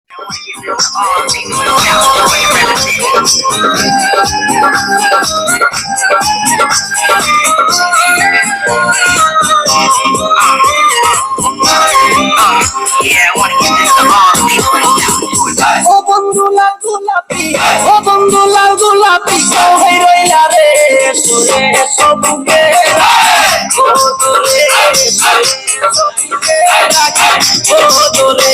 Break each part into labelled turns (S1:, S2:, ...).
S1: ও বন্ধু লাল গোলাপি, ও বন্ধু লাল গোলাপি, কই রইলা রে সুরে সবুকে ও দোরে সবুকে ও দোরে।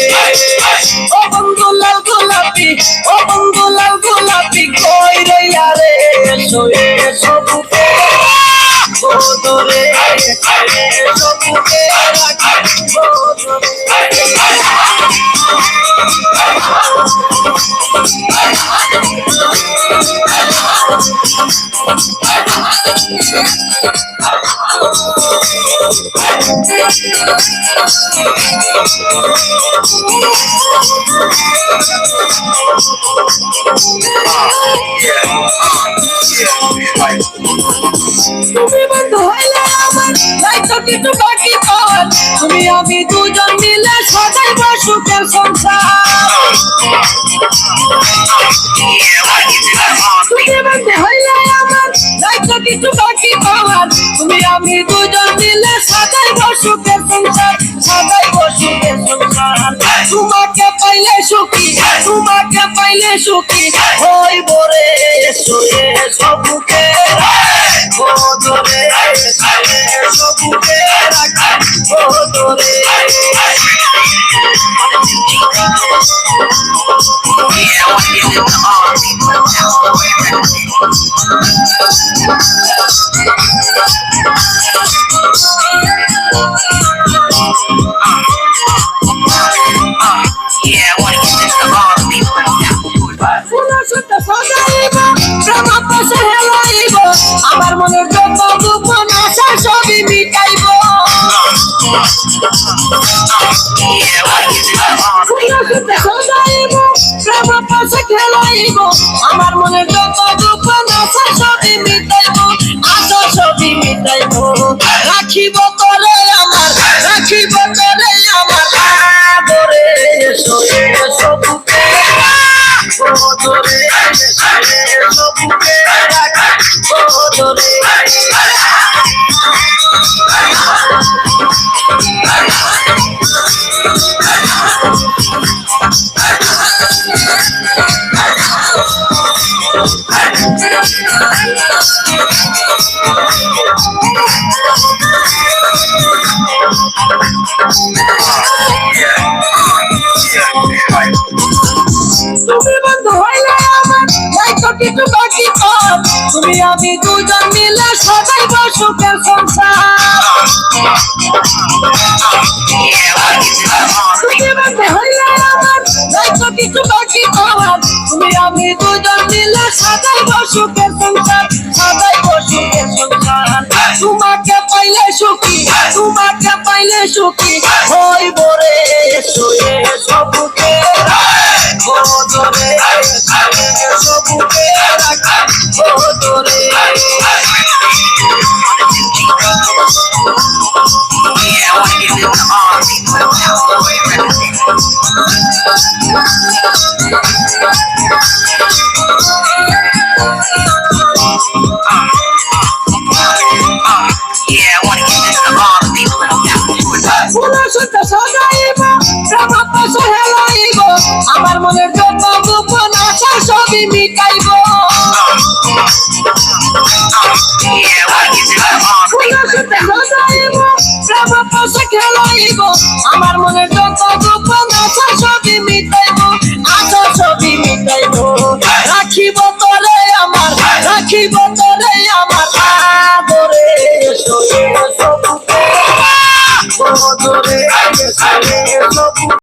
S1: ও বন্ধু লাল গোলাপি, ও বন্ধু লাল গোলাপি, কই রইলা রে সুরে সবুকে ও দোরে সবুকে ও দোরে। তুমি বন্ধু হইলে আমার দায়িত্ব কিছু বাকি পাওয়ার, তুমি আমি দুজন মিলে সাজাইব সুখের সংসার। তুমি বন্ধু হইলে আমার দায়িত্ব কিছু বাকি পাওয়ার, তুমি আমি দুজন মিলে সাজাইব সুখের সংসার, সাজাইব সুখের সংসার। তোমাকে পাইলে সুখী, তোমাকে পাইলে সুখী হইব রে সুরে সবুকে ও দোরে সবুকে ও দোরে। আমার মনের যত গোপন আশা সবই মিটাইব, প্রেম পাশে খেলাইব। আমার মনের যত গোপন আশা সবই মিটাইব, আশা সবই মিটাইব। রাখিব তোরে আমার, রাখিব তোরে আমার আদরে সোরে সবুকে ও দোরে সবুকে ও দোরে। তুমি বন্ধু হইলে আমার দায়িত্ব কিছু বাকি পাওয়ার, তুমি আমি দুজন মিলে সাজাইব সুখের সংসার। তুমি বন্ধু হইলে আমার দায়িত্ব কিছু বাকি পাওয়ার, তুমি আমি দুজন মিলে সাজাইব সুখের সংসার, সাজাইব সুখের সংসার। তোমাকে পাইলে সুখী, তোমাকে পাইলে সুখী হইব রে সুরে সবুকে ও দোরে সবুকে ও দোরে। আমার মনের যত গোপন আশা সবই মিটাইব, প্রেম পাশে খেলাইব। আমার মনের যত গোপন আশা সবই মিটাইব, আশা সবই মিটাইব। রাখিব তোরে আমার, রাখিব তোরে আমার আদরে সোরে সবুকে ও দোরে সবুকে।